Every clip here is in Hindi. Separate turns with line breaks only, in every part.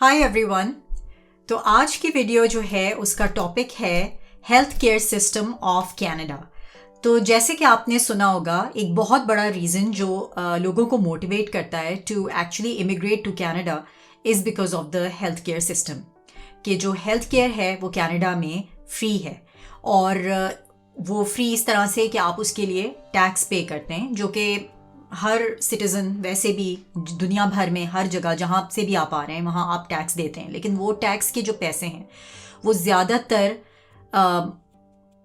Hi everyone. तो आज की वीडियो जो है उसका टॉपिक है health care system of Canada. तो जैसे कि आपने सुना होगा, एक बहुत बड़ा रीज़न जो लोगों को मोटिवेट करता है to actually immigrate to Canada is because of the health care system. कि जो हेल्थ केयर है वो कनाडा में फ्री है, और वो फ्री इस तरह से कि आप उसके लिए टैक्स पे करते हैं, जो कि हर सिटीज़न वैसे भी दुनिया भर में हर जगह जहाँ से भी आप आ रहे हैं वहाँ आप टैक्स देते हैं। लेकिन वो टैक्स के जो पैसे हैं वो ज़्यादातर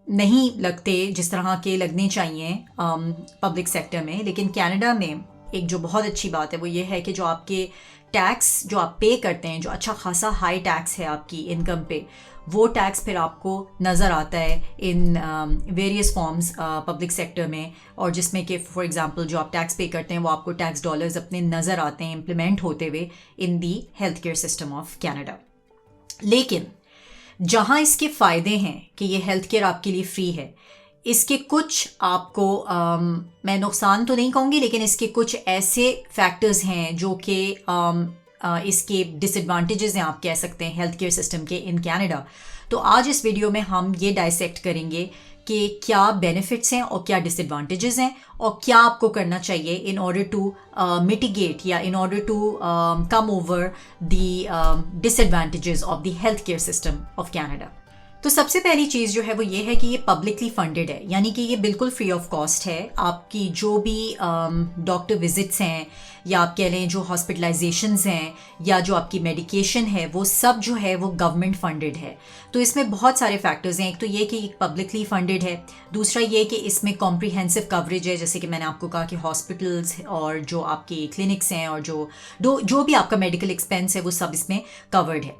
नहीं लगते जिस तरह के लगने चाहिए पब्लिक सेक्टर में। लेकिन कनाडा में एक जो बहुत अच्छी बात है वो ये है कि जो आपके टैक्स जो आप पे करते हैं, जो अच्छा खासा हाई टैक्स है आपकी इनकम पे, वो टैक्स फिर आपको नज़र आता है in various forms public sector में। और जिसमें कि फॉर एग्जांपल जो आप टैक्स पे करते हैं वो आपको टैक्स डॉलर्स अपने नज़र आते हैं इम्प्लीमेंट होते हुए in the health care system of Canada. लेकिन जहाँ इसके फ़ायदे हैं कि ये हेल्थ केयर आपके लिए फ्री है, इसके कुछ आपको मैं नुकसान तो नहीं कहूँगी, लेकिन इसके कुछ ऐसे फैक्टर्स हैं जो कि इसके डिसएडवांटेजेस हैं, आप कह सकते हैं, हेल्थ केयर सिस्टम के इन कनाडा। तो आज इस वीडियो में हम ये डाइसेक्ट करेंगे कि क्या बेनिफिट्स हैं और क्या डिसएडवांटेजेस हैं, और क्या आपको करना चाहिए इन ऑर्डर टू मिटिगेट या in order to come over the disadvantages of the health care system of Canada. तो सबसे पहली चीज़ जो है वो ये है कि ये पब्लिकली फंडेड है, यानी कि ये बिल्कुल फ्री ऑफ कॉस्ट है। आपकी जो भी डॉक्टर विजिट्स हैं, या आप कह लें जो हॉस्पिटलाइजेशंस हैं, या जो आपकी मेडिकेशन है, वो सब जो है वो गवर्नमेंट फंडेड है। तो इसमें बहुत सारे फैक्टर्स हैं। एक तो ये कि पब्लिकली फंडेड है, दूसरा ये कि इसमें कॉम्प्रिहेंसिव कवरेज है, जैसे कि मैंने आपको कहा कि हॉस्पिटल्स और जो आपके क्लिनिक्स हैं और जो भी आपका मेडिकल एक्सपेंस है वो सब इसमें कवर्ड है।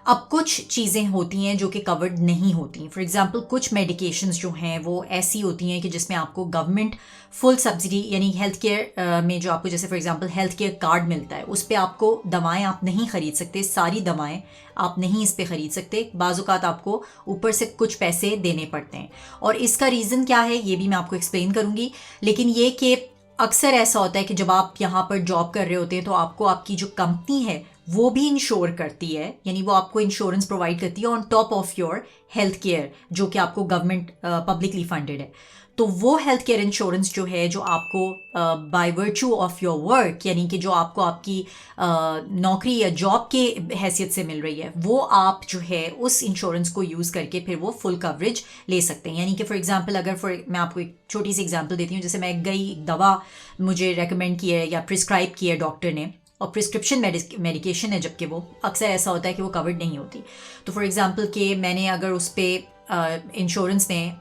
अब कुछ चीज़ें होती हैं जो कि कवर्ड नहीं होती। फॉर एग्जांपल कुछ मेडिकेशंस जो हैं वो ऐसी होती हैं कि जिसमें आपको गवर्नमेंट फुल सब्सिडी, यानी हेल्थ केयर में जो आपको जैसे for example health care card मिलता है, उस पर आपको दवाएं आप नहीं ख़रीद सकते, सारी दवाएं आप नहीं इस पर ख़रीद सकते। बाज़-औक़ात आपको ऊपर से कुछ पैसे देने पड़ते हैं, और इसका रीज़न क्या है ये भी मैं आपको एक्सप्लेन करूँगी। लेकिन ये कि अक्सर ऐसा होता है कि जब आप यहाँ पर जॉब कर रहे होते हैं तो आपको आपकी जो कंपनी है वो भी इंश्योर करती है, यानी वो आपको इंश्योरेंस प्रोवाइड करती है on top of your health care, जो कि आपको गवर्नमेंट पब्लिकली फंडेड है। तो वो हेल्थ केयर इंश्योरेंस जो है, जो आपको by virtue of your work, यानी कि जो आपको आपकी नौकरी या जॉब के हैसियत से मिल रही है, वो आप जो है उस इंश्योरेंस को यूज़ करके फिर वो फुल कवरेज ले सकते हैं। यानी कि फॉर एग्जांपल अगर मैं आपको एक छोटी सी एग्जांपल देती हूँ, जैसे मैं गई, दवा मुझे रेकमेंड की है या प्रिस्क्राइब की है डॉक्टर ने, और प्रिस्क्रिप्शन मेडिकेशन है, जबकि वो अक्सर ऐसा होता है कि वो कवर्ड नहीं होती। तो फॉर एग्जांपल कि मैंने अगर उस पर इंश्योरेंस ने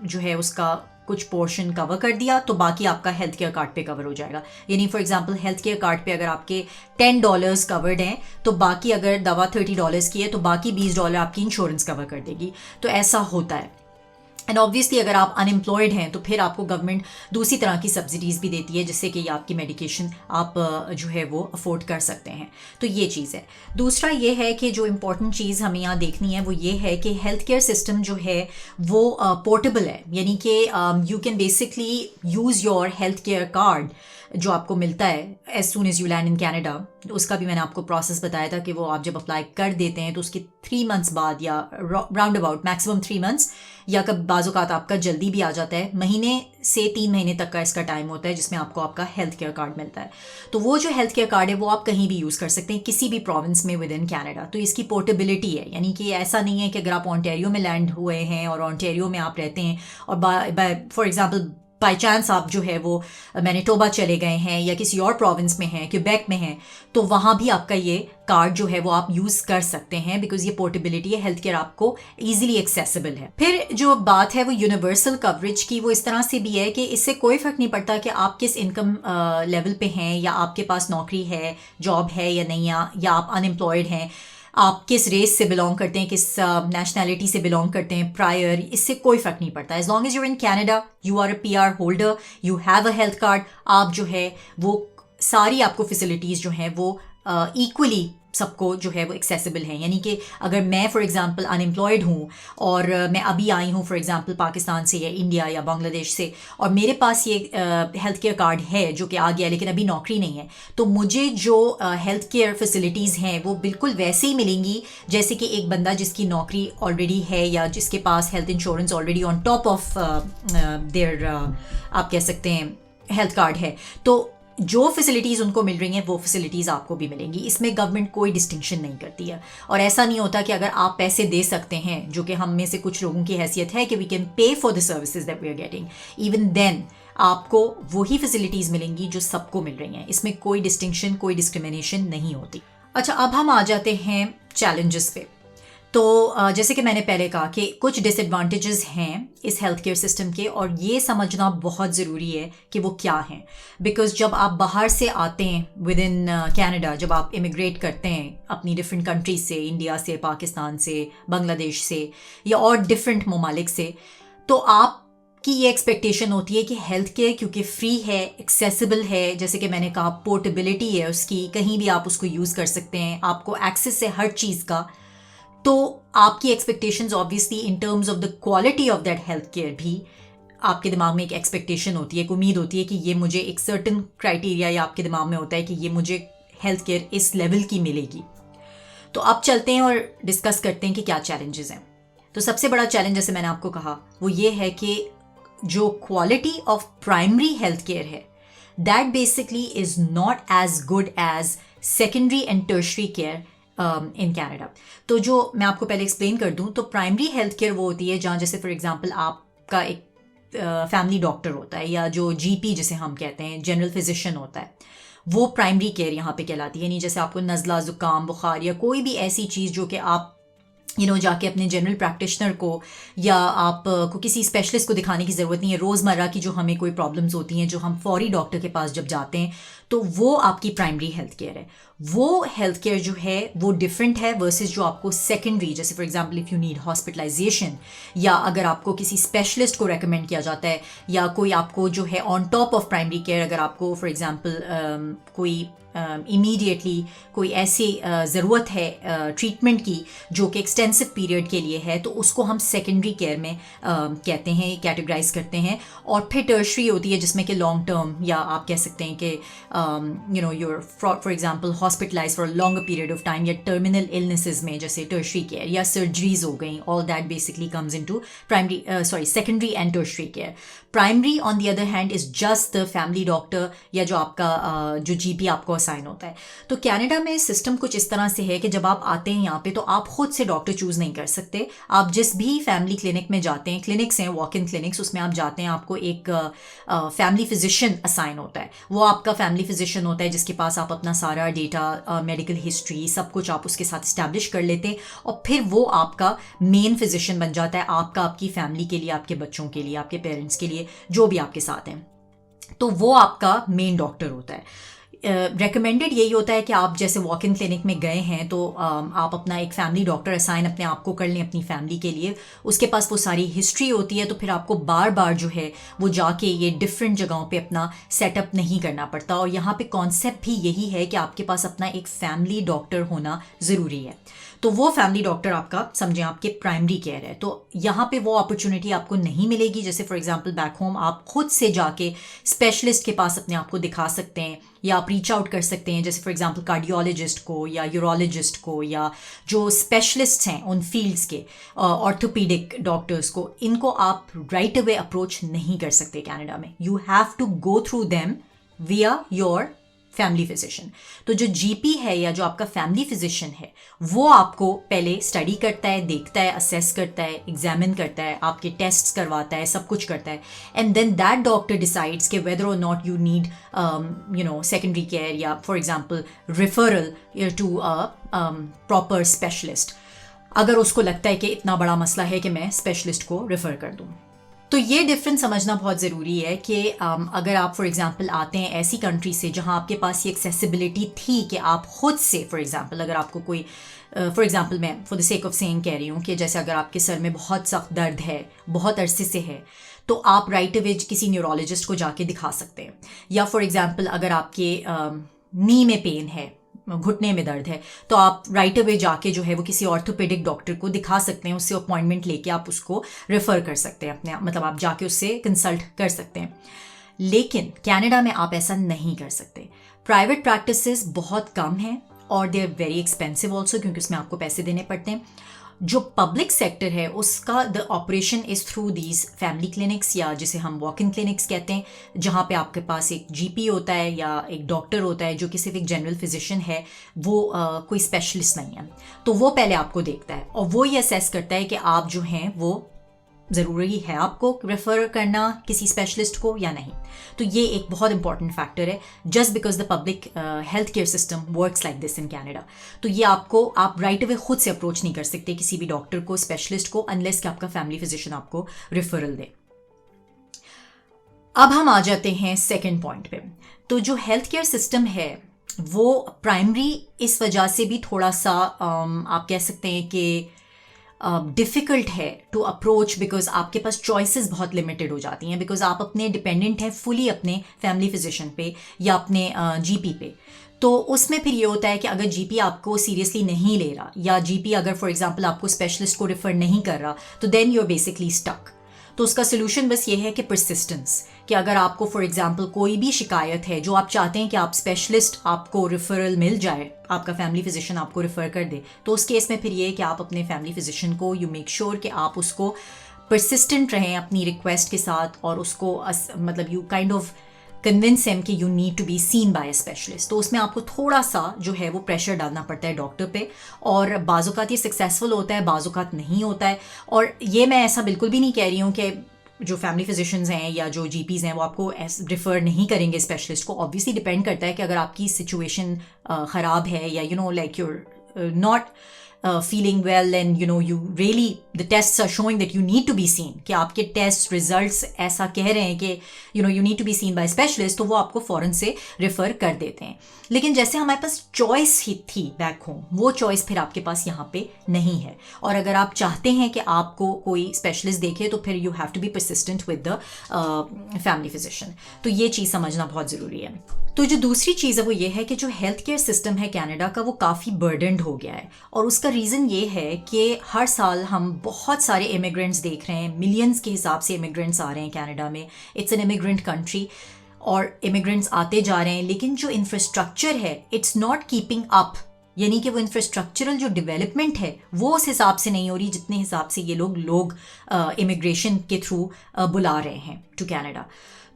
जो है उसका कुछ पोर्शन कवर कर दिया, तो बाकी आपका हेल्थ केयर कार्ड पे कवर हो जाएगा। यानी for example health care card पे अगर आपके $10 कवर्ड हैं, तो बाकी अगर दवा $30 की है तो बाकी $20 आपकी इंश्योरेंस कवर कर देगी। तो ऐसा होता है। एंड ऑब्वियसली अगर आप अनएम्प्लॉयड हैं तो फिर आपको गवर्नमेंट दूसरी तरह की सब्सिडीज़ भी देती है, जिससे कि आपकी मेडिकेशन आप जो है वो अफोर्ड कर सकते हैं। तो ये चीज़ है। दूसरा ये है कि जो इम्पॉर्टेंट चीज़ हमें यहाँ देखनी है वो ये है कि हेल्थ केयर सिस्टम जो है वो पोर्टेबल है, यानी कि you can basically use your health care card जो आपको मिलता है as soon as you land in Canada. उसका भी मैंने आपको प्रोसेस बताया था कि वो आप जब अप्लाई कर देते हैं तो उसके 3 मंथ्स बाद, या राउंड अबाउट मैक्सिमम 3 मंथ्स, या कब बाज़-औक़ात आपका जल्दी भी आ जाता है, महीने से 3 महीने तक का इसका टाइम होता है जिसमें आपको आपका हेल्थ केयर कार्ड मिलता है। तो वो जो हेल्थ केयर कार्ड है वो आप कहीं भी यूज़ कर सकते हैं, किसी भी प्रोविंस में विद इन कनाडा। तो इसकी पोर्टेबिलिटी है, यानी कि ऐसा नहीं है कि अगर आप ओंटारियो में लैंड हुए हैं और ओंटारियो में आप रहते हैं और फॉर एग्जाम्पल बाई चांस आप जो है वो मैनिटोबा चले गए हैं या किसी और प्रोविंस में हैं, क्यूबेक में हैं, तो वहाँ भी आपका ये कार्ड जो है वो आप यूज़ कर सकते हैं, बिकॉज ये पोर्टेबिलिटी है, हेल्थ केयर आपको ईजिली एक्सेसिबल है। फिर जो बात है वो यूनिवर्सल कवरेज की, वो इस तरह से भी है कि इससे कोई फ़र्क नहीं पड़ता कि आप किस इनकम लेवल पे हैं, या आपके पास नौकरी है, जॉब है या नहीं, या आप अनएम्प्लॉयड हैं, आप किस रेस से बिलोंग करते हैं, किस नेशनैलिटी से बिलोंग करते हैं प्रायर, इससे कोई फ़र्क नहीं पड़ता। As long as you're in Canada, you are a PR holder, you have a health card, आप जो है वो सारी आपको फैसिलिटीज़ जो हैं वो इक्वली सबको जो है वो एक्सेसिबल हैं। यानी कि अगर मैं फॉर एग्जांपल अनएम्प्लॉयड हूँ और मैं अभी आई हूँ फॉर एग्जांपल पाकिस्तान से या इंडिया या बांग्लादेश से, और मेरे पास ये हेल्थ केयर कार्ड है जो कि आ गया लेकिन अभी नौकरी नहीं है, तो मुझे जो हेल्थ केयर फैसिलिटीज़ हैं वो बिल्कुल वैसे ही मिलेंगी जैसे कि एक बंदा जिसकी नौकरी ऑलरेडी है या जिसके पास health insurance already on top of there आप कह सकते हैं हेल्थ कार्ड है। तो जो फैसिलिटीज़ उनको मिल रही हैं वो फैसिलिटीज़ आपको भी मिलेंगी। इसमें गवर्नमेंट कोई डिस्टिंक्शन नहीं करती है, और ऐसा नहीं होता कि अगर आप पैसे दे सकते हैं, जो कि हम में से कुछ लोगों की हैसियत है कि we can pay for the services that we are getting, even then आपको वही फैसिलिटीज़ मिलेंगी जो सबको मिल रही हैं। इसमें कोई डिस्टिंक्शन, कोई डिस्क्रिमिनेशन नहीं होती। अच्छा, अब हम आ जाते हैं चैलेंजेस पे। तो जैसे कि मैंने पहले कहा कि कुछ डिसएडवांटेजेस हैं इस हेल्थ केयर सिस्टम के, और ये समझना बहुत ज़रूरी है कि वो क्या हैं। बिकॉज जब आप बाहर से आते हैं विद इन कैनेडा, जब आप इमिग्रेट करते हैं अपनी डिफरेंट कंट्रीज से, इंडिया से, पाकिस्तान से, बांग्लादेश से या और डिफरेंट ममालिक से, तो आप कि ये एक्सपेक्टेशन होती है कि हेल्थ केयर क्योंकि फ्री है, एक्सेसिबल है, जैसे कि मैंने कहा पोर्टेबिलिटी है उसकी, कहीं भी आप उसको यूज़ कर सकते हैं, आपको एक्सेस है हर चीज़ का, तो आपकी expectations obviously in terms of the quality of that health care भी आपके दिमाग में एक एक्सपेक्टेशन होती है, एक उम्मीद होती है कि ये मुझे एक सर्टन क्राइटेरिया या आपके दिमाग में होता है कि ये मुझे हेल्थ केयर इस लेवल की मिलेगी। तो अब चलते हैं और डिस्कस करते हैं कि क्या चैलेंजेस हैं। तो सबसे बड़ा चैलेंज, जैसे मैंने आपको कहा, वो ये है कि जो quality of primary health care है that basically is not as good as secondary and tertiary care in Canada. तो जो मैं आपको पहले एक्सप्लेन कर दूं, तो प्राइमरी हेल्थ केयर वो होती है जहाँ जैसे फॉर एग्जांपल आपका एक फैमिली डॉक्टर होता है, या जो जीपी जिसे हम कहते हैं, जनरल फिजिशियन होता है, वो प्राइमरी केयर यहाँ पे कहलाती है। नहीं जैसे आपको नज़ला, ज़ुकाम, बुखार या कोई भी ऐसी चीज़ जो कि आप जाके अपने जनरल प्रैक्टिशनर को या आप को किसी स्पेशलिस्ट को दिखाने की ज़रूरत नहीं है। रोज़मर्रा की जो हमें कोई प्रॉब्लम्स होती हैं, जो हम फौरी डॉक्टर के पास जब जाते हैं, तो वो आपकी प्राइमरी हेल्थ केयर है। वो हेल्थ केयर जो है वो डिफरेंट है वर्सेस जो आपको सेकेंडरी, जैसे for example if you need hospitalization, या अगर आपको किसी स्पेशलिस्ट को रेकमेंड किया जाता है, या कोई आपको जो है on top of primary care, अगर आपको फॉर एग्जांपल कोई इमीडिएटली कोई ऐसी ज़रूरत है ट्रीटमेंट की जो कि एक्सटेंसिव पीरियड के लिए है, तो उसको हम सेकेंडरी केयर में कहते हैं, कैटेगराइज करते हैं। और फिर टर्शरी होती है जिसमें कि लॉन्ग टर्म, या आप कह सकते हैं कि you're for example hospitalize for longer period of time, या टर्मिनल इलनेसेस में जैसे टर्शरी केयर या सर्जरीज हो गई, all that basically comes into secondary and tertiary care. Primary on the other hand is just the family doctor, या जो आपका जो जीपी आपको असाइन होता है। तो कनाडा में सिस्टम कुछ इस तरह से है कि जब आप आते हैं यहाँ पे, तो आप खुद से डॉक्टर चूज़ नहीं कर सकते। आप जिस भी फैमिली क्लिनिक में जाते हैं, क्लिनिक्स हैं वॉक इन क्लिनिक्स, उसमें आप जाते हैं, आपको एक फैमिली फिजिशियन असाइन होता है। वो आपका फैमिली फिजिशियन होता है जिसके पास आप अपना सारा डेटा, मेडिकल हिस्ट्री, सब कुछ आप उसके साथ इस्टेब्लिश कर लेते हैं, और फिर वो आपका मेन फिजिशियन बन जाता है, आपकी फैमिली के लिए, आपके बच्चों के लिए, आपके पेरेंट्स के लिए, जो भी आपके साथ हैं। तो वो आपका मेन डॉक्टर होता है। रेकमेंडेड यही होता है कि आप जैसे वॉक इन क्लिनिक में गए हैं, तो आप अपना एक फैमिली डॉक्टर असाइन अपने आप को कर लें अपनी फैमिली के लिए। उसके पास वो सारी हिस्ट्री होती है, तो फिर आपको बार बार जो है वो जाके ये डिफरेंट जगहों पे अपना सेटअप नहीं करना पड़ता। और यहाँ पे कॉन्सेप्ट भी यही है कि आपके पास अपना एक फैमिली डॉक्टर होना ज़रूरी है। तो वो फैमिली डॉक्टर आपका समझें आपके प्राइमरी केयर है। तो यहाँ पे वो अपॉर्चुनिटी आपको नहीं मिलेगी जैसे फॉर एग्जांपल बैक होम आप खुद से जाके स्पेशलिस्ट के पास अपने आप को दिखा सकते हैं, या आप रीच आउट कर सकते हैं जैसे फॉर एग्जांपल कार्डियोलॉजिस्ट को या यूरोलॉजिस्ट को, या जो स्पेशलिस्ट्स हैं उन फील्ड्स के, ऑर्थोपीडिक डॉक्टर्स को, इनको आप राइट अवे अप्रोच नहीं कर सकते कनाडा में। You have to go through them via your family physician. तो जो जीपी है या जो आपका फैमिली फिजिशियन है वो आपको पहले स्टडी करता है, देखता है, असेस करता है, एग्जामिन करता है, आपके टेस्ट्स करवाता है, सब कुछ करता है, and then that doctor decides कि whether or not you need secondary care या for example referral to a proper specialist, अगर उसको लगता है कि इतना बड़ा मसला है कि मैं स्पेशलिस्ट को रेफ़र कर दूँ। तो ये डिफरेंस समझना बहुत ज़रूरी है कि अगर आप फॉर एग्जांपल आते हैं ऐसी कंट्री से जहां आपके पास ये एक्सेसिबिलिटी थी कि आप खुद से फॉर एग्जांपल अगर आपको कोई फॉर एग्जांपल मैं for the sake of saying कह रही हूँ कि जैसे अगर आपके सर में बहुत सख्त दर्द है, बहुत अरसे से है, तो आप राइट अवे किसी न्यूरोलॉजिस्ट को जाके दिखा सकते हैं। या फॉर एग्जांपल अगर आपके नी में पेन है, घुटने में दर्द है, तो आप राइट अवे जाके जो है वो किसी ऑर्थोपेडिक डॉक्टर को दिखा सकते हैं, उससे अपॉइंटमेंट लेके आप उसको रेफ़र कर सकते हैं अपने, मतलब आप जाके उससे कंसल्ट कर सकते हैं। लेकिन कनाडा में आप ऐसा नहीं कर सकते। प्राइवेट प्रैक्टिसेस बहुत कम हैं और they are very expensive also, क्योंकि उसमें आपको पैसे देने पड़ते हैं। जो पब्लिक सेक्टर है उसका the operation is through these family clinics, या जिसे हम वॉक इन क्लिनिक्स कहते हैं, जहाँ पे आपके पास एक जीपी होता है या एक डॉक्टर होता है जो कि सिर्फ एक जनरल फिजिशियन है, वो कोई स्पेशलिस्ट नहीं है। तो वो पहले आपको देखता है और वो ये असेस करता है कि आप जो हैं वो ज़रूरी है आपको रेफ़र करना किसी स्पेशलिस्ट को या नहीं। तो ये एक बहुत इंपॉर्टेंट फैक्टर है, just because the public health care system works like this in Canada. तो ये आप राइट अवे खुद से अप्रोच नहीं कर सकते किसी भी डॉक्टर को, स्पेशलिस्ट को, अनलेस कि आपका फैमिली फिजिशियन आपको रेफरल दे। अब हम आ जाते हैं सेकेंड पॉइंट पे। तो जो हेल्थ केयर सिस्टम है वो प्राइमरी इस वजह से भी थोड़ा सा आप कह सकते हैं कि डिफ़िकल्ट है टू अप्रोच, बिकॉज आपके पास चॉइसेस बहुत लिमिटेड हो जाती हैं, बिकॉज आप अपने डिपेंडेंट हैं फुली अपने फैमिली फिजिशियन पे या अपने जीपी पे। तो उसमें फिर ये होता है कि अगर जीपी आपको सीरियसली नहीं ले रहा, या जीपी अगर फॉर एग्जांपल आपको स्पेशलिस्ट को रेफ़र नहीं कर रहा, तो then you are basically stuck. तो उसका सोल्यूशन बस ये है कि परसिस्टेंस, कि अगर आपको फॉर एग्जांपल कोई भी शिकायत है जो आप चाहते हैं कि आप स्पेशलिस्ट आपको रेफरल मिल जाए, आपका फैमिली फिजिशियन आपको रेफ़र कर दे, तो उस केस में फिर ये है कि आप अपने फैमिली फिजिशियन को यू मेक श्योर कि आप उसको परसिस्टेंट रहें अपनी रिक्वेस्ट के साथ, और उसको मतलब you kind of convince him कि you need to be seen by a specialist. तो उसमें आपको थोड़ा सा जो है वो प्रेशर डालना पड़ता है डॉक्टर पे, और बाज़-औक़ात ये सक्सेसफुल होता है, बाज़-औक़ात नहीं होता है। और ये मैं ऐसा बिल्कुल भी नहीं कह रही हूँ कि जो फैमिली फिजिशियंस हैं या जो जीपीज़ हैं वो आपको रेफ़र नहीं करेंगे स्पेशलिस्ट को। ऑब्वियसली डिपेंड करता है कि अगर आपकी सिचुएशन ख़राब है, या you know like you're not feeling well and you really the tests are showing that you need to be seen, कि आपके टेस्ट रिजल्ट्स ऐसा कह रहे हैं कि you need to be seen by specialist, तो वो आपको फ़ौरन से रेफ़र कर देते हैं। लेकिन जैसे हमारे पास चॉइस ही थी बैक होम, वो चॉइस फिर आपके पास यहाँ पे नहीं है। और अगर आप चाहते हैं कि आपको कोई स्पेशलिस्ट देखे, तो फिर you have to be persistent with the family physician. तो ये चीज़ समझना बहुत ज़रूरी है। तो जो दूसरी चीज़ है वो ये है कि जो हेल्थ केयर सिस्टम है कनाडा का वो काफ़ी बर्डनड हो गया है, और उसका रीज़न ये है कि हर साल हम बहुत सारे इमिग्रेंट्स देख रहे हैं, मिलियंस के हिसाब से इमिग्रेंट्स आ रहे हैं कनाडा में। इट्स एन इमिग्रेंट कंट्री और इमिग्रेंट्स आते जा रहे हैं, लेकिन जो इंफ्रास्ट्रक्चर है इट्स नॉट कीपिंग अप, यानी कि वो इंफ्रास्ट्रक्चरल जो डेवलपमेंट है वो उस हिसाब से नहीं हो रही जितने हिसाब से ये लोग इमिग्रेशन के थ्रू बुला रहे हैं टू कनाडा।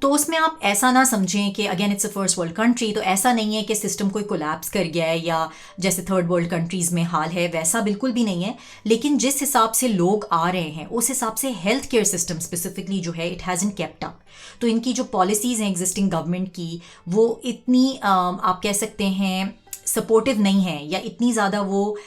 तो उसमें आप ऐसा ना समझें कि again it's a first world country, तो ऐसा नहीं है कि सिस्टम कोई कोलैप्स कर गया है या जैसे थर्ड वर्ल्ड कंट्रीज़ में हाल है, वैसा बिल्कुल भी नहीं है। लेकिन जिस हिसाब से लोग आ रहे हैं उस हिसाब से हेल्थ केयर सिस्टम स्पेसिफिकली जो है इट हैज़न्ट केप्ट अप। तो इनकी जो पॉलिसीज़ हैं एग्जिस्टिंग गवर्नमेंट की, वो इतनी आप कह सकते हैं सपोर्टिव नहीं है, या इतनी ज़्यादा वो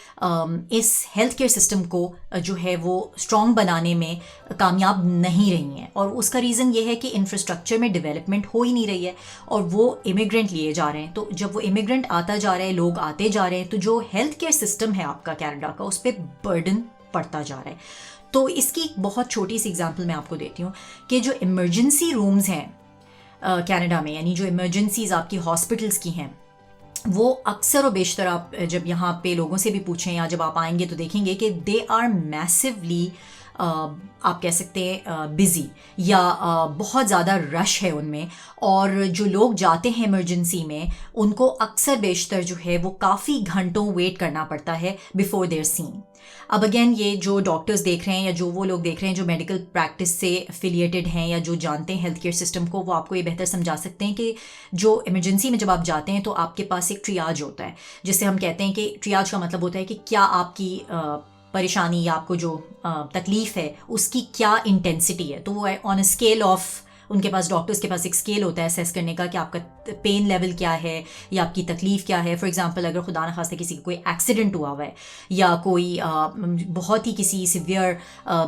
इस हेल्थ केयर सिस्टम को जो है वो स्ट्रॉन्ग बनाने में कामयाब नहीं रही हैं। और उसका रीज़न ये है कि इंफ्रास्ट्रक्चर में डेवलपमेंट हो ही नहीं रही है, और वो इमिग्रेंट लिए जा रहे हैं। तो जब वो इमिग्रेंट आता जा रहा है, लोग आते जा रहे हैं, तो जो हेल्थ केयर सिस्टम है आपका कनाडा का, उस पर बर्डन पड़ता जा रहा है। तो इसकी एक बहुत छोटी सी एग्जांपल मैं आपको देती हूँ कि जो इमरजेंसी रूम्स हैं कनाडा में, यानी जो इमरजेंसीज आपकी हॉस्पिटल्स की हैं, वो अक्सर और बेशतर आप जब यहाँ पे लोगों से भी पूछें या जब आप आएंगे तो देखेंगे कि दे आर मैसिवली आप कह सकते हैं बिज़ी, या बहुत ज़्यादा रश है उनमें। और जो लोग जाते हैं इमरजेंसी में उनको अक्सर बेशतर जो है वो काफ़ी घंटों वेट करना पड़ता है बिफोर देयर सीन। अब अगेन ये जो डॉक्टर्स देख रहे हैं या जो वो लोग देख रहे हैं जो मेडिकल प्रैक्टिस से एफिलिएटेड हैं या जो जानते हैं हेल्थ केयर सिस्टम को, वो आपको ये बेहतर समझा सकते हैं कि जो इमरजेंसी में जब आप जाते हैं तो आपके पास एक ट्रियाज होता है, जिससे हम कहते हैं कि ट्रियाज का मतलब होता है कि क्या आपकी परेशानी या आपको जो तकलीफ़ है उसकी क्या इंटेंसिटी है। तो वो है ऑन अ स्केल ऑफ, उनके पास डॉक्टर्स के पास एक स्केल होता है असेस करने का कि आपका पेन लेवल क्या है या आपकी तकलीफ़ क्या है। फॉर एग्जांपल अगर खुदा न खास्ते किसी को कोई एक्सीडेंट हुआ हुआ है या कोई बहुत ही किसी सिवियर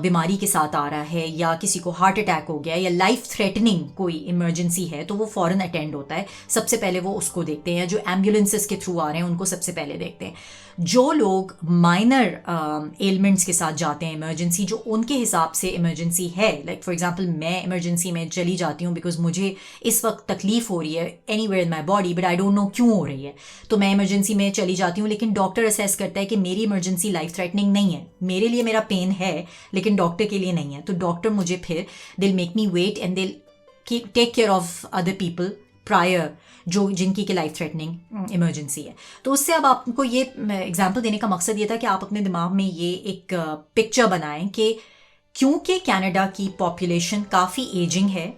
बीमारी के साथ आ रहा है या किसी को हार्ट अटैक हो गया या लाइफ थ्रेटनिंग कोई इमरजेंसी है, तो वो फ़ौरन अटेंड होता है। सबसे पहले वो उसको देखते हैं, जो एम्बुलेंसेस के थ्रू आ रहे हैं उनको सबसे पहले देखते हैं। जो लोग माइनर एलिमेंट्स के साथ जाते हैं इमरजेंसी, जो उनके हिसाब से इमरजेंसी है, लाइक फॉर एग्जांपल मैं इमरजेंसी में चली जाती हूँ बिकॉज मुझे इस वक्त तकलीफ हो रही है anywhere in my body but I don't know क्यों हो रही है, तो मैं इमरजेंसी में चली जाती हूँ, लेकिन डॉक्टर असेस करता है कि मेरी इमरजेंसी लाइफ थ्रेटनिंग नहीं है, मेरे लिए मेरा पेन है लेकिन डॉक्टर के लिए नहीं है, तो डॉक्टर मुझे फिर they'll make me wait and they'll take care of other people prior जो जिनकी की लाइफ थ्रेटनिंग इमरजेंसी है। तो उससे अब आपको ये एग्जांपल देने का मकसद ये था कि आप अपने दिमाग में ये एक पिक्चर बनाएं कि क्योंकि कनाडा की पॉपुलेशन काफ़ी एजिंग है,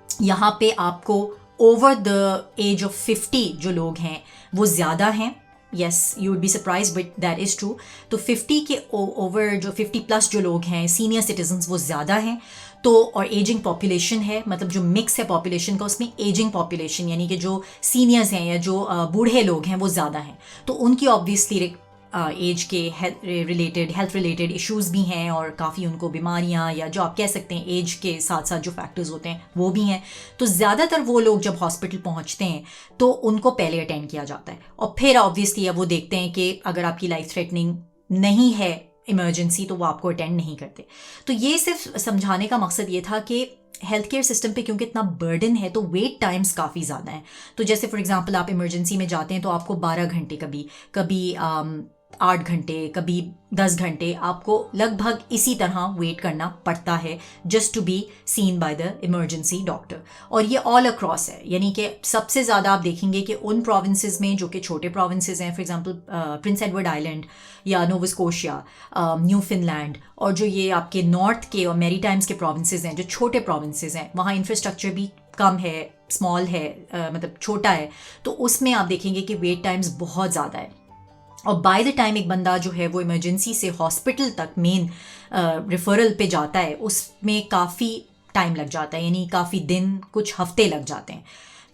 यहाँ पे आपको ओवर द एज ऑफ 50 जो लोग हैं वो ज़्यादा हैं। Yes, you would be surprise but that is true. तो 50 के ओवर जो 50 प्लस जो लोग हैं सीनियर सिटीजन्स वो ज़्यादा हैं। तो और एजिंग पॉपुलेशन है, मतलब जो मिक्स है पॉपुलेशन का उसमें एजिंग पॉपुलेशन यानी कि जो सीनियर्स हैं या जो बूढ़े लोग हैं वो ज़्यादा हैं, तो उनकी ऑब्वियसली एज के हेल्थ रिलेटेड इश्यूज़ भी हैं और काफ़ी उनको बीमारियां या जो आप कह सकते हैं एज के साथ साथ जो फैक्टर्स होते हैं वो भी हैं। तो ज़्यादातर वो लोग जब हॉस्पिटल पहुंचते हैं तो उनको पहले अटेंड किया जाता है और फिर ऑब्वियसली अब वो देखते हैं कि अगर आपकी लाइफ थ्रेटनिंग नहीं है इमरजेंसी तो वो आपको अटेंड नहीं करते। तो ये सिर्फ समझाने का मकसद ये था कि हेल्थ केयर सिस्टम पे क्योंकि इतना बर्डन है तो वेट टाइम्स काफ़ी ज़्यादा हैं। तो जैसे फॉर एग्जांपल आप इमरजेंसी में जाते हैं तो आपको 12 घंटे कभी 8 घंटे कभी 10 घंटे आपको लगभग इसी तरह वेट करना पड़ता है just to be seen by the emergency doctor. और ये ऑल अक्रॉस है, यानी कि सबसे ज़्यादा आप देखेंगे कि उन प्रोविंसेस में जो कि छोटे प्रोविंसेस हैं, for example Prince Edward island या नोवा स्कोशिया, न्यू फिनलैंड, और जो ये आपके नॉर्थ के और मैरीटाइम्स के प्रोविंसेस हैं जो छोटे प्रोविंसेस हैं वहाँ इंफ्रास्ट्रक्चर भी कम है, स्मॉल है, मतलब छोटा है, तो उसमें आप देखेंगे कि वेट टाइम्स बहुत ज़्यादा है। और बाय द टाइम एक बंदा जो है वो इमरजेंसी से हॉस्पिटल तक मेन रेफरल पे जाता है उसमें काफ़ी टाइम लग जाता है, यानी काफ़ी दिन, कुछ हफ्ते लग जाते हैं।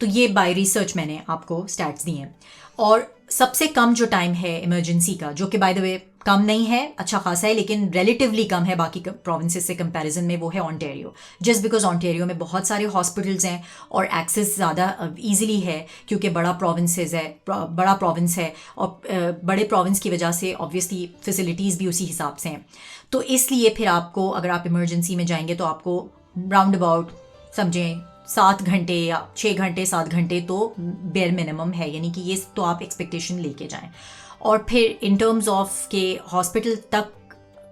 तो ये बाय रिसर्च मैंने आपको स्टैट्स दिए हैं। और सबसे कम जो टाइम है इमरजेंसी का, जो कि बाय द वे कम नहीं है, अच्छा खासा है, लेकिन रिलेटिवली कम है बाकी प्रोविंसेस से कंपैरिजन में, वो है ओंटारियो। जस्ट बिकॉज ओंटारियो में बहुत सारे हॉस्पिटल्स हैं और एक्सेस ज़्यादा ईजिली है क्योंकि बड़ा प्रोविंस है और बड़े प्रोविंस की वजह से ऑब्वियसली फैसिलिटीज़ भी उसी हिसाब से हैं। तो इसलिए फिर आपको अगर आप इमरजेंसी में जाएंगे तो आपको राउंड अबाउट समझें 7 घंटे या 6 घंटे 7 घंटे तो बेयर मिनिमम है, यानी कि ये तो आप एक्सपेक्टेशन लेके जाएं। और फिर इन टर्म्स ऑफ के हॉस्पिटल तक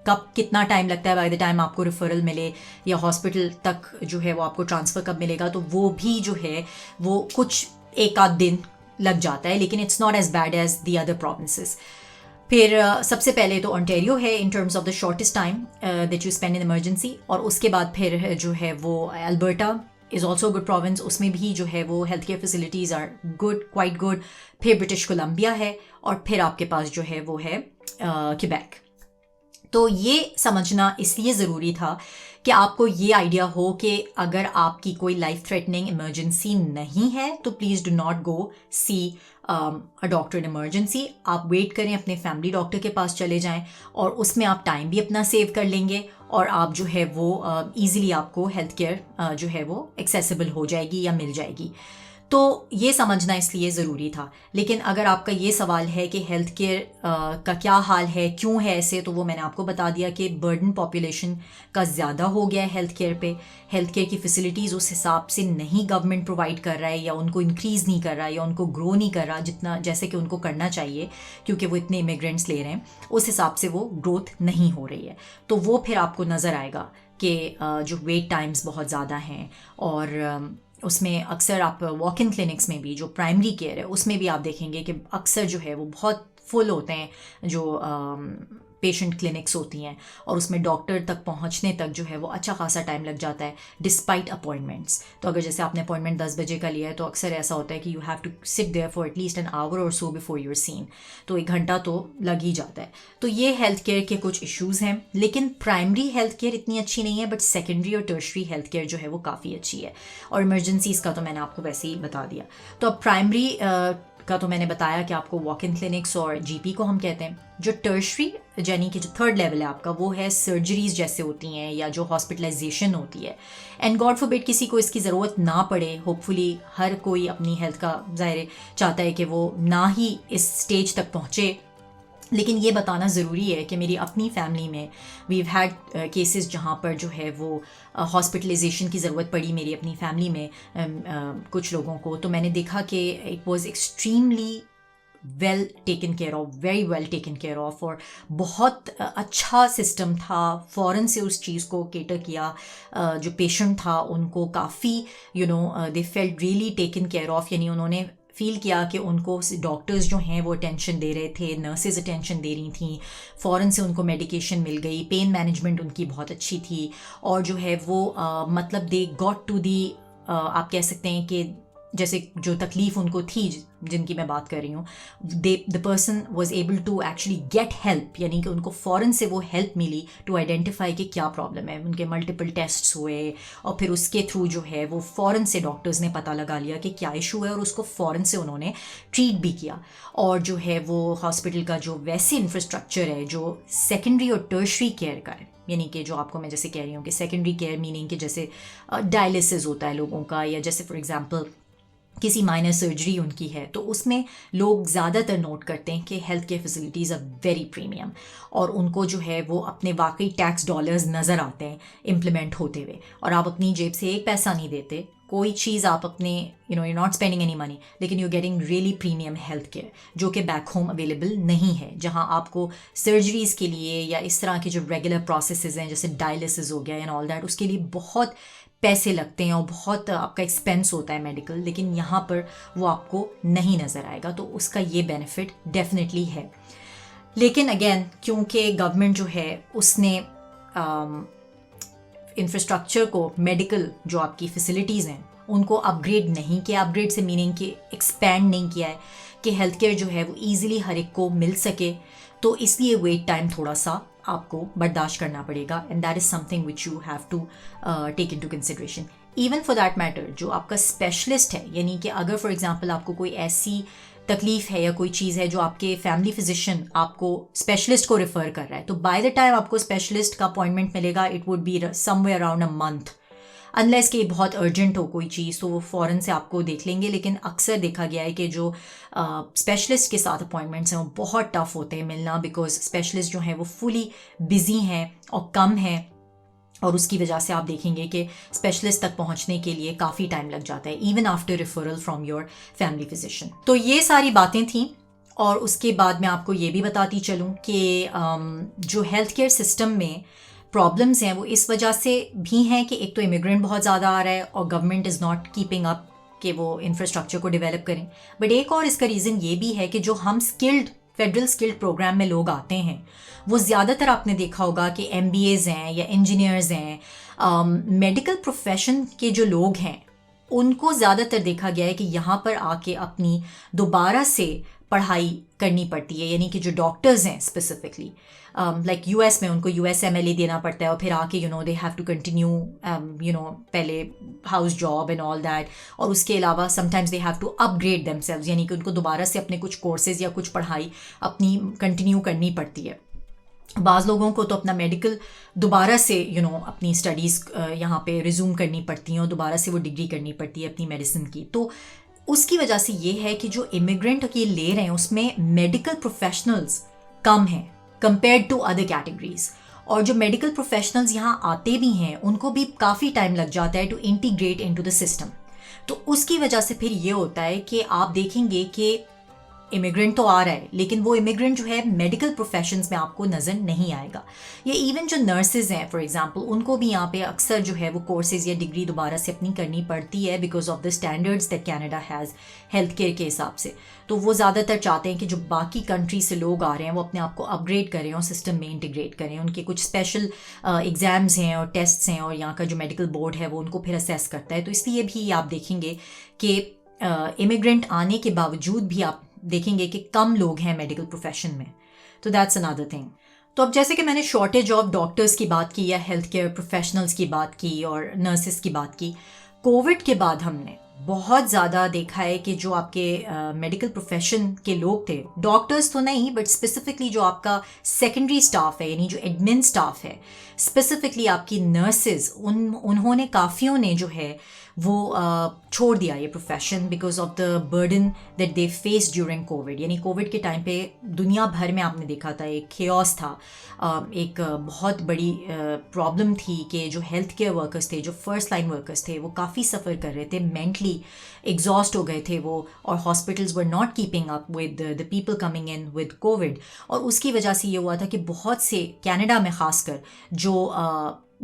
कब कितना टाइम लगता है बाय द टाइम आपको रेफरल मिले या हॉस्पिटल तक जो है वो आपको ट्रांसफ़र कब मिलेगा, तो वो भी जो है वो कुछ एक आध दिन लग जाता है, लेकिन it's not as bad as the other provinces. फिर सबसे पहले तो ओंटारियो है in terms of the shortest time that you spend in emergency, और उसके बाद फिर जो है वो Alberta is also good province, उसमें भी जो है वो health care facilities are good, quite good. फिर ब्रिटिश कोलंबिया है और फिर आपके पास जो है वो है क्वेबेक। तो ये समझना इसलिए ज़रूरी था कि आपको ये आइडिया हो कि अगर आपकी कोई लाइफ थ्रेटनिंग इमरजेंसी नहीं है तो please do not go see a doctor in emergency. आप वेट करें, अपने फैमिली डॉक्टर के पास चले जाएं और उसमें आप टाइम भी अपना सेव कर लेंगे और आप जो है वो ईज़िली आपको हेल्थ केयर जो है वो एक्सेसिबल हो जाएगी या मिल जाएगी। तो ये समझना इसलिए ज़रूरी था। लेकिन अगर आपका ये सवाल है कि हेल्थ केयर का क्या हाल है, क्यों है ऐसे, तो वो मैंने आपको बता दिया कि बर्डन पॉपुलेशन का ज़्यादा हो गया है हेल्थ केयर पे। हेल्थ केयर की फैसिलिटीज़ उस हिसाब से नहीं गवर्नमेंट प्रोवाइड कर रहा है या उनको इंक्रीज़ नहीं कर रहा है या उनको ग्रो नहीं कर रहा जितना जैसे कि उनको करना चाहिए, क्योंकि वो इतने इमिग्रेंट्स ले रहे हैं, उस हिसाब से वो ग्रोथ नहीं हो रही है। तो वो फिर आपको नज़र आएगा कि जो वेट टाइम्स बहुत ज़्यादा हैं और उसमें अक्सर आप वॉक इन क्लिनिक्स में भी जो प्राइमरी केयर है उसमें भी आप देखेंगे कि अक्सर जो है वो बहुत फुल होते हैं जो पेशेंट क्लिनिक्स होती हैं, और उसमें डॉक्टर तक पहुंचने तक जो है वो अच्छा खासा टाइम लग जाता है डिस्पाइट अपॉइंटमेंट्स। तो अगर जैसे आपने अपॉइंटमेंट 10 बजे का लिया है तो अक्सर ऐसा होता है कि you have to sit there for at least an hour और सो बिफोर यूर सीन, तो 1 घंटा तो लग ही जाता है। तो ये हेल्थ केयर के कुछ इश्यूज़ हैं, लेकिन प्राइमरी हेल्थ केयर इतनी अच्छी नहीं है, बट सेकेंडरी और टर्शरी हेल्थ केयर जो है वो काफ़ी अच्छी है। और इमरजेंसीज़ का तो मैंने आपको वैसे ही बता दिया। तो अब प्राइमरी का तो मैंने बताया कि आपको वॉक इन क्लिनिक्स और जीपी को हम कहते हैं। जो टर्शरी यानी कि जो थर्ड लेवल है आपका, वो है सर्जरीज जैसे होती हैं या जो हॉस्पिटलाइजेशन होती है। एंड गॉड फॉरबिड किसी को इसकी ज़रूरत ना पड़े, होपफुली हर कोई अपनी हेल्थ का ज़ाहिर चाहता है कि वो ना ही इस स्टेज तक पहुँचे लेकिन ये बताना ज़रूरी है कि मेरी अपनी फैमिली में वी हैड केसेस जहाँ पर जो है वो हॉस्पिटलाइजेशन की ज़रूरत पड़ी मेरी अपनी फैमिली में कुछ लोगों को, तो मैंने देखा कि it was extremely well taken care of, very well taken care of, और बहुत अच्छा सिस्टम था, फ़ौरन से उस चीज़ को केटर किया। जो पेशेंट था उनको काफ़ी they felt really taken care of, यानी उन्होंने फील किया कि उनको डॉक्टर्स जो हैं वो अटेंशन दे रहे थे, नर्सेज अटेंशन दे रही थी, फ़ौरन से उनको मेडिकेशन मिल गई, पेन मैनेजमेंट उनकी बहुत अच्छी थी, और जो है वो मतलब दे गॉट टू दी, आप कह सकते हैं कि जैसे जो तकलीफ़ उनको थी जिनकी मैं बात कर रही हूँ, the person was able to actually get help, यानी कि उनको फ़ौरन से वो हेल्प मिली टू आइडेंटिफाई कि क्या प्रॉब्लम है। उनके मल्टीपल टेस्ट्स हुए और फिर उसके थ्रू जो है वो फ़ौरन से डॉक्टर्स ने पता लगा लिया कि क्या इशू है और उसको फ़ौरन से उन्होंने ट्रीट भी किया। और जो है वो हॉस्पिटल का जो वैसे इंफ्रास्ट्रक्चर है जो सेकेंडरी और टर्शरी केयर का है, यानी कि जो आपको मैं जैसे कह रही हूँ कि सेकेंडरी केयर मीनिंग कि जैसे डायलिसिस होता है लोगों का, या जैसे फॉर एग्जांपल किसी माइनर सर्जरी उनकी है, तो उसमें लोग ज़्यादातर नोट करते हैं कि health care facilities are very premium, और उनको जो है वो अपने वाकई टैक्स डॉलर्स नज़र आते हैं इम्प्लीमेंट होते हुए, और आप अपनी जेब से एक पैसा नहीं देते, कोई चीज़ आप अपने you not spending any money, लेकिन you getting really premium health care जो कि बैक होम अवेलेबल नहीं है, जहाँ आपको सर्जरीज़ के लिए या इस तरह के जो रेगुलर प्रोसेसेस हैं जैसे डायलिसिस हो गया एंड ऑल दैट, उसके लिए बहुत पैसे लगते हैं और बहुत आपका एक्सपेंस होता है मेडिकल, लेकिन यहाँ पर वो आपको नहीं नज़र आएगा, तो उसका ये बेनिफिट डेफिनेटली है। लेकिन अगेन क्योंकि गवर्नमेंट जो है उसने इंफ्रास्ट्रक्चर को, मेडिकल जो आपकी फैसिलिटीज़ हैं उनको अपग्रेड नहीं किया, अपग्रेड से मीनिंग कि एक्सपैंड नहीं किया है कि हेल्थ केयर जो है वो ईज़िली हर एक को मिल सके, तो इसलिए वेट टाइम थोड़ा सा आपको बर्दाश्त करना पड़ेगा, and that is something which you have to take into consideration. Even for that matter जो आपका स्पेशलिस्ट है, यानी कि अगर फॉर एग्जांपल आपको कोई ऐसी तकलीफ़ है या कोई चीज़ है जो आपके फैमिली फिजिशियन आपको स्पेशलिस्ट को रेफ़र कर रहा है, तो बाय द टाइम आपको स्पेशलिस्ट का अपॉइंटमेंट मिलेगा it would be somewhere around a month, unless कि बहुत अर्जेंट हो कोई चीज़ तो वो फ़ौरन से आपको देख लेंगे। लेकिन अक्सर देखा गया है कि जो स्पेशलिस्ट के साथ अपॉइंटमेंट्स हैं वो बहुत टफ़ होते हैं मिलना, बिकॉज स्पेशलिस्ट जो हैं वो फुली बिजी हैं और कम हैं, और उसकी वजह से आप देखेंगे कि स्पेशलिस्ट तक पहुंचने के लिए काफ़ी टाइम लग जाता है, even after referral from your family physician. तो ये सारी बातें थीं, और उसके बाद मैं आपको ये भी बताती चलूँ कि जो हेल्थ केयर सिस्टम में प्रॉब्लम्स हैं वो इस वजह से भी हैं कि एक तो इमिग्रेंट बहुत ज़्यादा आ रहा है और government is not keeping up कि वो इंफ्रास्ट्रक्चर को डेवलप करें, बट एक और इसका रीज़न ये भी है कि जो हम फेडरल स्किल्ड प्रोग्राम में लोग आते हैं वो ज़्यादातर आपने देखा होगा कि MBAs हैं या इंजीनियर्स हैं, मेडिकल प्रोफेशन के जो लोग हैं उनको ज़्यादातर देखा गया है कि यहाँ पर आके अपनी दोबारा से पढ़ाई करनी पड़ती है, यानी कि जो डॉक्टर्स हैं स्पेसिफिकली लाइक US में उनको USMLE देना पड़ता है और फिर आके दे हैव टू कंटिन्यू पहले house job and all that, और उसके अलावा sometimes they have to upgrade themselves, यानी कि उनको दोबारा से अपने कुछ कोर्सेज या कुछ पढ़ाई अपनी कंटिन्यू करनी पड़ती है। बाज़ लोगों को तो अपना मेडिकल दोबारा से अपनी स्टडीज़ यहाँ पे रिज्यूम करनी पड़ती हैं और दोबारा से वो डिग्री करनी पड़ती है अपनी मेडिसिन की। तो उसकी वजह से ये है कि जो इमिग्रेंट ये ले रहे हैं उसमें मेडिकल प्रोफेशनल्स कम हैं कंपेयर्ड टू अदर कैटेगरीज, और जो मेडिकल प्रोफेशनल्स यहाँ आते भी हैं उनको भी काफ़ी टाइम लग जाता है to integrate into the system. तो उसकी वजह से फिर ये होता है कि आप देखेंगे कि इमिग्रेंट तो आ रहा है लेकिन वो इमिग्रेंट जो है मेडिकल प्रोफेशंस में आपको नज़र नहीं आएगा, या इवन जो नर्सेज हैं फॉर एग्जांपल उनको भी यहाँ पे अक्सर जो है वो कोर्सेज या डिग्री दोबारा से अपनी करनी पड़ती है because of the standards that Canada has health care के हिसाब से। तो वो ज़्यादातर चाहते हैं कि जो बाकी कंट्री से लोग आ रहे हैं वो अपने आप को अपग्रेड करें और सिस्टम में इंटीग्रेट करें, उनके कुछ स्पेशल एग्ज़ाम्स हैं और टेस्ट्स हैं और यहाँ का जो मेडिकल बोर्ड है वो उनको फिर असेस करता है। तो इसलिए भी आप देखेंगे कि इमिग्रेंट आने के बावजूद भी आप देखेंगे कि कम लोग हैं मेडिकल प्रोफेशन में। तो दैट्स अनदर थिंग। तो अब जैसे कि मैंने शॉर्टेज ऑफ डॉक्टर्स की बात की या हेल्थ केयर प्रोफेशनल्स की बात की और नर्सेस की बात की, कोविड के बाद हमने बहुत ज़्यादा देखा है कि जो आपके मेडिकल प्रोफेशन के लोग थे, डॉक्टर्स तो नहीं बट स्पेसिफिकली जो आपका सेकेंडरी स्टाफ है यानी जो एडमिन स्टाफ है, स्पेसिफिकली आपकी नर्सेज, उन्होंने काफ़ियों ने जो है वो छोड़ दिया ये profession because of the burden that they face during Covid. यानी कोविड के टाइम पे दुनिया भर में आपने देखा था एक खेओस था, एक बहुत बड़ी प्रॉब्लम थी कि जो हेल्थ केयर वर्कर्स थे, जो फर्स्ट लाइन वर्कर्स थे, वो काफ़ी सफ़र कर रहे थे, मेंटली एग्जॉस्ट हो गए थे वो, और hospitals were not keeping up with the people coming in with Covid. और उसकी वजह से ये हुआ था कि बहुत से कनाडा में ख़ासकर जो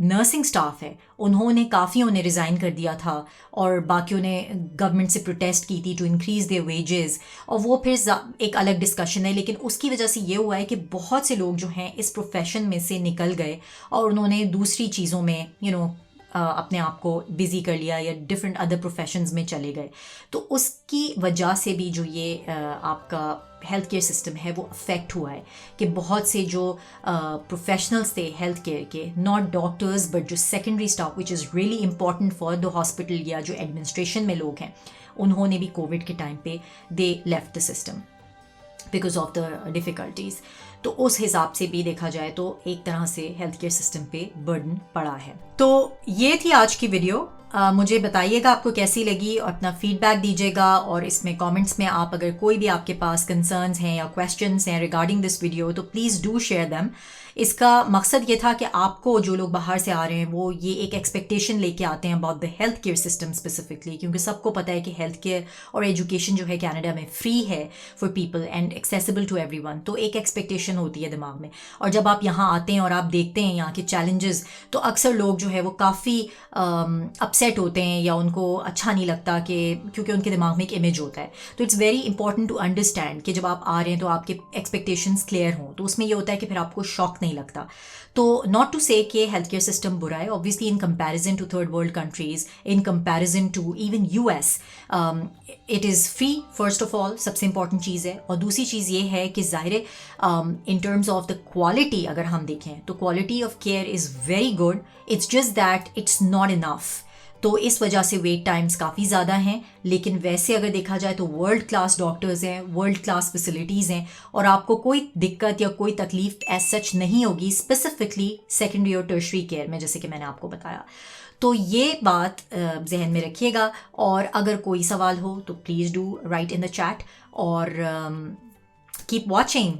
नर्सिंग स्टाफ है उन्होंने काफ़ियों ने रिज़ाइन कर दिया था, और बाकियों ने गवर्नमेंट से प्रोटेस्ट की थी टू इंक्रीज़ देयर वेजेस, और वो फिर एक अलग डिस्कशन है। लेकिन उसकी वजह से ये हुआ है कि बहुत से लोग जो हैं इस प्रोफेशन में से निकल गए और उन्होंने दूसरी चीज़ों में अपने आप को बिज़ी कर लिया या डिफरेंट अदर प्रोफेशंस में चले गए। तो उसकी वजह से भी जो ये आपका हेल्थ केयर सिस्टम है वो अफेक्ट हुआ है कि बहुत से जो प्रोफेशनल्स थे हेल्थ केयर के, नॉट डॉक्टर्स बट जो secondary staff which is really important for the hospital, या जो एडमिनिस्ट्रेशन में लोग हैं, उन्होंने भी कोविड के टाइम पे they left the system because of the difficulties. तो उस हिसाब से भी देखा जाए तो एक तरह से हेल्थ केयर सिस्टम पे बर्डन पड़ा है। तो ये थी आज की वीडियो। मुझे बताइएगा आपको कैसी लगी और अपना फीडबैक दीजिएगा, और इसमें कमेंट्स में आप अगर कोई भी आपके पास कंसर्न्स हैं या क्वेश्चंस हैं रिगार्डिंग दिस वीडियो तो प्लीज़ डू शेयर देम। इसका मकसद ये था कि आपको, जो लोग बाहर से आ रहे हैं, वो ये एक एक्सपेक्टेशन लेके आते हैं about the health care system specifically, क्योंकि सबको पता है कि हेल्थ केयर और एजुकेशन जो है कनाडा में फ्री है for people and accessible to everyone. तो एक एक्सपेक्टेशन होती है दिमाग में, और जब आप यहाँ आते हैं और आप देखते हैं यहाँ के चैलेंजेस, तो अक्सर लोग जो है वो काफ़ी अपसेट होते हैं या उनको अच्छा नहीं लगता, कि क्योंकि उनके दिमाग में एक इमेज होता है। तो it's very important to understand कि जब आप आ रहे हैं तो आपके एक्सपेक्टेशंस क्लियर हों, तो उसमें ये होता है कि फिर आपको शॉक नहीं लगता। तो नॉट टू से कि हेल्थ केयर सिस्टम बुरा है, obviously in comparison to third world countries, in comparison to even US, it is free first of all, सबसे इंपॉर्टेंट चीज़ है। और दूसरी चीज़ ये है कि ज़ाहिर है in terms of the quality अगर हम देखें तो quality of care is very good, it's just that it's not enough. तो इस वजह से वेट टाइम्स काफ़ी ज़्यादा हैं, लेकिन वैसे अगर देखा जाए तो वर्ल्ड क्लास डॉक्टर्स हैं, वर्ल्ड क्लास फैसिलिटीज़ हैं, और आपको कोई दिक्कत या कोई तकलीफ एज सच नहीं होगी स्पेसिफिकली सेकेंडरी और टर्शरी केयर में, जैसे कि मैंने आपको बताया। तो ये बात जहन में रखिएगा, और अगर कोई सवाल हो तो please do right in the chat, और कीप वॉचिंग